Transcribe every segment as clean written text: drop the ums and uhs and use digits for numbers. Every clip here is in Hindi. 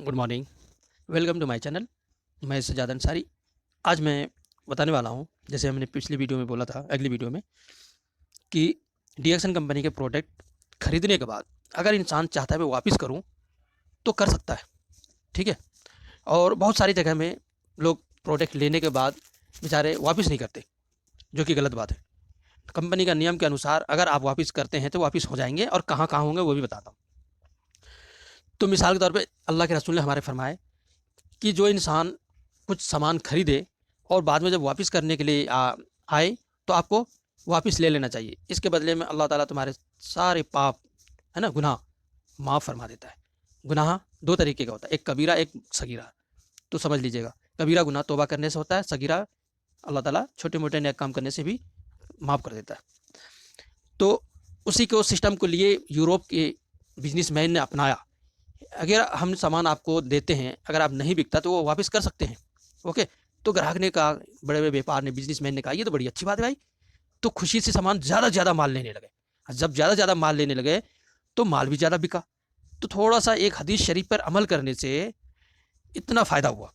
Good morning. Welcome to my channel. मैं सज्जाद अंसारी। आज मैं बताने वाला हूँ, जैसे हमने पिछली वीडियो में बोला था, अगली वीडियो में, कि डीएक्सन कंपनी के प्रोडक्ट खरीदने के बाद अगर इंसान चाहता है मैं वापस करूँ तो कर सकता है। ठीक है। और बहुत सारी जगह में लोग प्रोडक्ट लेने के बाद बेचारे वापस नहीं करते, जो कि गलत बात है। कंपनी का नियम के अनुसार अगर आप वापस करते हैं तो वापस हो जाएंगे, और कहाँ कहाँ होंगे वो भी बताता हूँ। तो मिसाल के तौर पर अल्लाह के रसूल ने हमारे फरमाए कि जो इंसान कुछ सामान खरीदे और बाद में जब वापस करने के लिए आए तो आपको वापस ले लेना चाहिए। इसके बदले में अल्लाह ताला तुम्हारे सारे पाप, है ना, गुनाह माफ़ फरमा देता है। गुनाह दो तरीके का होता है, एक कबीरा एक सगीरा। तो समझ लीजिएगा, कबीरा गुनाह तौबा करने से होता है, सगीरा अल्लाह ताला छोटे मोटे नेक काम करने से भी माफ़ कर देता है। तो उसी को सिस्टम को लिए यूरोप के बिजनेसमैन ने अपनाया। अगर हम सामान आपको देते हैं, अगर आप नहीं बिकता तो वो वापस कर सकते हैं। ओके। तो ग्राहक ने कहा, बड़े बड़े व्यापार ने, बिजनेसमैन ने कहा ये तो बड़ी अच्छी बात है भाई। तो खुशी से सामान ज़्यादा ज़्यादा माल लेने लगे। जब ज़्यादा ज़्यादा माल लेने लगे तो माल भी ज़्यादा बिका। तो थोड़ा सा एक हदीस शरीफ पर अमल करने से इतना फ़ायदा हुआ।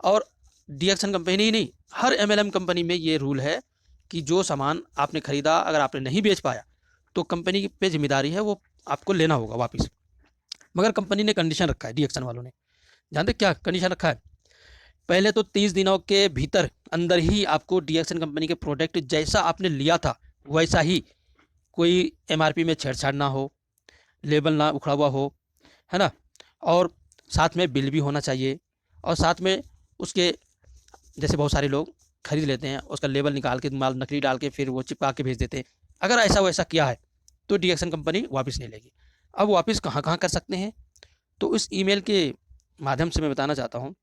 और डीएक्सन कंपनी ही नहीं, हर एमएलएम कंपनी में ये रूल है कि जो सामान आपने खरीदा अगर आपने नहीं बेच पाया तो कंपनी पे जिम्मेदारी है, वो आपको लेना होगा वापस। मगर कंपनी ने कंडीशन रखा है, डीएक्सन वालों ने। जानते क्या कंडीशन रखा है? पहले तो 30 दिनों के भीतर अंदर ही आपको डीएक्सन कंपनी के प्रोडक्ट जैसा आपने लिया था वैसा ही, कोई एमआरपी में छेड़छाड़ ना हो, लेबल ना उखड़ा हुआ हो, है ना, और साथ में बिल भी होना चाहिए। और साथ में उसके, जैसे बहुत सारे लोग खरीद लेते हैं, उसका लेबल निकाल के माल नकली डाल के फिर वो चिपका के भेज देते हैं। अगर ऐसा वैसा किया है तो डीएक्सन कंपनी वापस नहीं लेगी। अब वापस कहाँ कहाँ कर सकते हैं, तो इस ईमेल के माध्यम से मैं बताना चाहता हूँ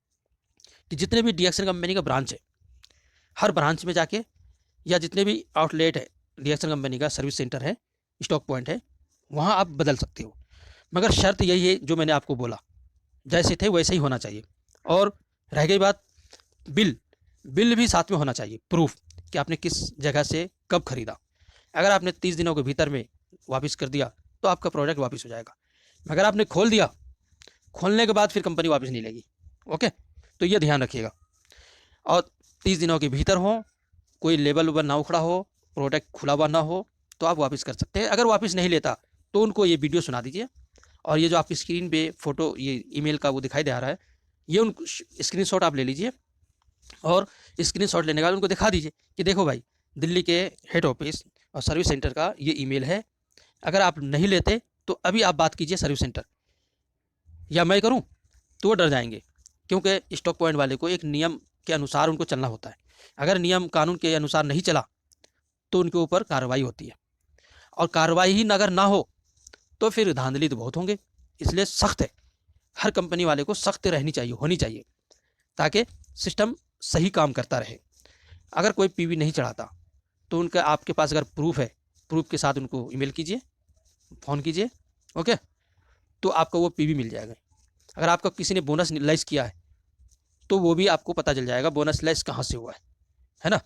कि जितने भी डीएक्सन कंपनी का ब्रांच है, हर ब्रांच में जाके, या जितने भी आउटलेट है डीएक्सन कंपनी का, सर्विस सेंटर है, स्टॉक पॉइंट है, वहाँ आप बदल सकते हो। मगर शर्त यही है जो मैंने आपको बोला, जैसे थे वैसे ही होना चाहिए। और रह गई बात, बिल, बिल भी साथ में होना चाहिए, प्रूफ कि आपने किस जगह से कब खरीदा। अगर आपने 30 दिनों के भीतर में वापस कर दिया तो आपका प्रोडक्ट वापस हो जाएगा। मगर आपने खोल दिया, खोलने के बाद फिर कंपनी वापस नहीं लेगी। ओके। तो ये ध्यान रखिएगा। और 30 दिनों के भीतर हो, कोई लेबल वेबल ना उखड़ा हो, प्रोडक्ट खुला हुआ ना हो, तो आप वापस कर सकते हैं। अगर वापस नहीं लेता तो उनको ये वीडियो सुना दीजिए, और ये जो आपकी स्क्रीन पे फोटो, ये ईमेल का वो दिखाई दे रहा है, ये उन स्क्रीनशॉट आप ले लीजिए। और स्क्रीनशॉट लेने के बाद उनको दिखा दीजिए कि देखो भाई, दिल्ली के हेड ऑफिस और सर्विस सेंटर का ये ईमेल है। अगर आप नहीं लेते तो अभी आप बात कीजिए सर्विस सेंटर, या मैं करूं, तो वो डर जाएंगे। क्योंकि स्टॉक पॉइंट वाले को एक नियम के अनुसार उनको चलना होता है। अगर नियम कानून के अनुसार नहीं चला तो उनके ऊपर कार्रवाई होती है। और कार्रवाई ही अगर ना हो तो फिर धांधली तो बहुत होंगे। इसलिए सख्त है, हर कंपनी वाले को सख्त रहनी चाहिए, होनी चाहिए, ताकि सिस्टम सही काम करता रहे। अगर कोई पीवी नहीं चढ़ाता तो उनका, आपके पास अगर प्रूफ है, प्रूफ के साथ उनको ईमेल कीजिए, फ़ोन कीजिए। ओके। तो आपको वो पीवी मिल जाएगा। अगर आपका किसी ने बोनस लेस किया है तो वो भी आपको पता चल जाएगा बोनस लेस कहाँ से हुआ है ना।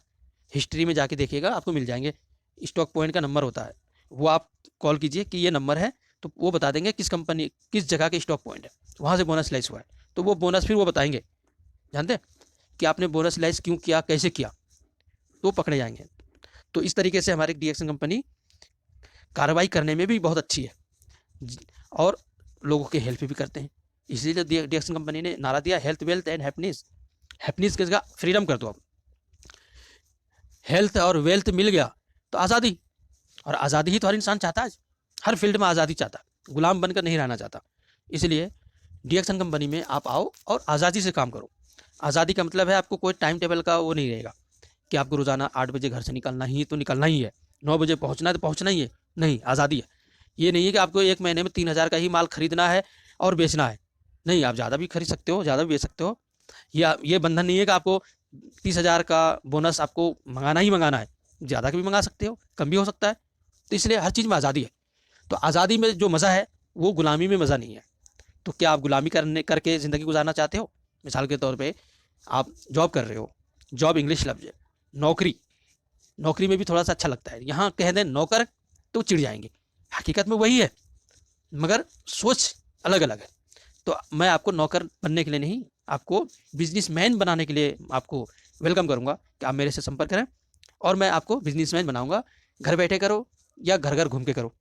हिस्ट्री में जाके देखिएगा, आपको मिल जाएंगे। स्टॉक पॉइंट का नंबर होता है, वो आप कॉल कीजिए कि ये नंबर है, तो वो बता देंगे किस कंपनी, किस जगह के स्टॉक पॉइंट है, वहाँ से बोनस लेस हुआ है। तो वो बोनस फिर वो बताएंगे, जानते हैं कि आपने बोनस लेस क्यों किया, कैसे किया, तो पकड़े जाएंगे। तो इस तरीके से हमारी डीएक्सन कंपनी कार्रवाई करने में भी बहुत अच्छी है, और लोगों की हेल्प भी करते हैं। इसीलिए डीएक्सन कंपनी ने नारा दिया, health wealth and happiness. Happiness किसका, फ्रीडम कर दो आप। हेल्थ और वेल्थ मिल गया तो आज़ादी, और आज़ादी ही तो हर इंसान चाहता है। हर फील्ड में आज़ादी चाहता है, गुलाम बनकर नहीं रहना चाहता। इसलिए डीएक्सन कंपनी में आप आओ और आज़ादी से काम करो। आज़ादी का मतलब है आपको कोई टाइम टेबल का वो नहीं रहेगा कि आपको रोज़ाना 8 बजे घर से निकलना ही तो निकलना ही है, 9 बजे पहुँचना है तो पहुँचना ही है। नहीं, आज़ादी है। ये नहीं है कि आपको एक महीने में 3,000 का ही माल खरीदना है और बेचना है। नहीं, आप ज़्यादा भी खरीद सकते हो, ज़्यादा भी बेच सकते हो। या ये बंधन नहीं है कि आपको 30,000 का बोनस आपको मंगाना ही मंगाना है। ज़्यादा का भी मंगा सकते हो, कम भी हो सकता है। तो इसलिए हर चीज़ में आज़ादी है। तो आज़ादी में जो मज़ा है वो गुलामी में मज़ा नहीं है। तो क्या आप गुलामी करके ज़िंदगी गुजारना चाहते हो? मिसाल के तौर पे आप जॉब कर रहे हो, जॉब इंग्लिश लफ्ज़ है, नौकरी, नौकरी में भी थोड़ा सा अच्छा लगता है। यहाँ कह दें नौकर तो चिढ़ जाएंगे, हकीकत में वही है, मगर सोच अलग अलग है। तो मैं आपको नौकर बनने के लिए नहीं, आपको बिजनेसमैन बनाने के लिए आपको वेलकम करूँगा कि आप मेरे से संपर्क करें और मैं आपको बिजनेसमैन बनाऊँगा। घर बैठे करो या घर घर घूम के करो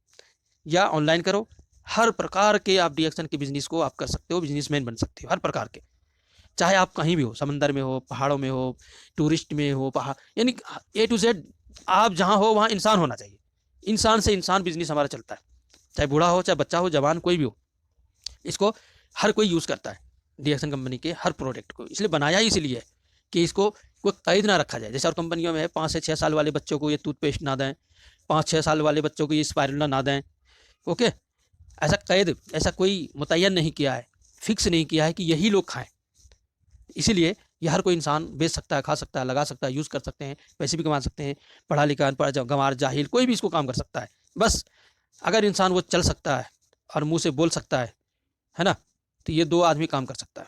या ऑनलाइन करो, हर प्रकार के आप डीएक्शन के बिजनेस को आप कर सकते हो, बिजनेसमैन बन सकते हो हर प्रकार के। चाहे आप कहीं भी हो, समंदर में हो, पहाड़ों में हो, टूरिस्ट में हो, पहाड़ यानी ए टू जेड आप जहाँ हो वहाँ इंसान होना चाहिए। इंसान से इंसान बिजनेस हमारा चलता है, चाहे बूढ़ा हो, चाहे बच्चा हो, जवान कोई भी हो, इसको हर कोई यूज़ करता है डीएक्शन कंपनी के हर प्रोडक्ट को। इसलिए बनाया ही इसलिए है कि इसको कोई कैद ना रखा जाए। जैसे और कंपनियों में है 5 से 6 साल वाले बच्चों को ये टूथपेस्ट ना दें, 5-6 साल वाले बच्चों को ये स्पायरुला ना दें। ओके, ऐसा कैद ऐसा कोई मुतय्यन नहीं किया है, फिक्स नहीं किया है कि यही लोग खाएं। इसीलिए ये हर कोई इंसान बेच सकता है, खा सकता है, लगा सकता है, यूज़ कर सकते हैं, पैसे भी कमा सकते हैं। पढ़ा लिखा, अनपढ़, गंवार, जाहिल कोई भी इसको काम कर सकता है। बस अगर इंसान वो चल सकता है और मुँह से बोल सकता है ना, तो ये 2 आदमी काम कर सकता है।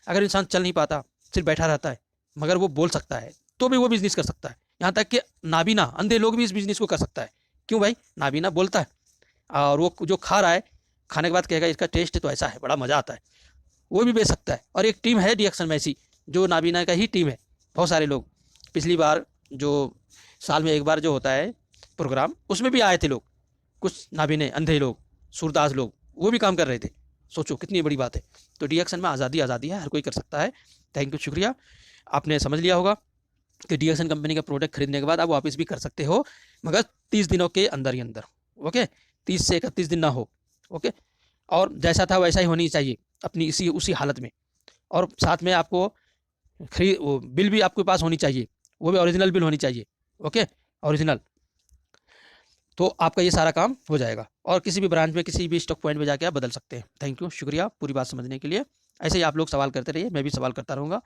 अगर इंसान चल नहीं पाता, सिर्फ बैठा रहता है, मगर वो बोल सकता है, तो भी वो बिज़नेस कर सकता है। यहाँ तक कि नाबीना, अंधे लोग भी इस बिज़नेस को कर सकता है। क्यों भाई? नाबीना बोलता है और वो जो खा रहा है, खाने के बाद कहेगा इसका टेस्ट तो ऐसा है, बड़ा मज़ा आता है, वो भी बेच सकता है। और एक टीम है डीएक्शन में ऐसी, जो नाबीना का ही टीम है, बहुत सारे लोग। पिछली बार जो साल में एक बार जो होता है प्रोग्राम, उसमें भी आए थे लोग, कुछ नाबीने, अंधे लोग, सूरदास लोग, वो भी काम कर रहे थे। सोचो कितनी बड़ी बात है। तो डीएक्शन में आज़ादी आज़ादी है, हर कोई कर सकता है। थैंक यू, शुक्रिया। आपने समझ लिया होगा कि डीएक्शन कंपनी का प्रोडक्ट खरीदने के बाद आप वापस भी कर सकते हो, मगर 30 दिनों के अंदर ही अंदर। ओके, 30 से 31 दिन ना हो। ओके, और जैसा था वैसा ही होनी चाहिए अपनी इसी उसी हालत में। और साथ में आपको वो बिल भी आपके पास होनी चाहिए, वो भी ओरिजिनल बिल होनी चाहिए। Okay, original. तो आपका ये सारा काम हो जाएगा और किसी भी ब्रांच में, किसी भी स्टॉक पॉइंट में जाके आप बदल सकते हैं। थैंक यू, शुक्रिया पूरी बात समझने के लिए। ऐसे ही आप लोग सवाल करते रहिए, मैं भी सवाल करता रहूँगा।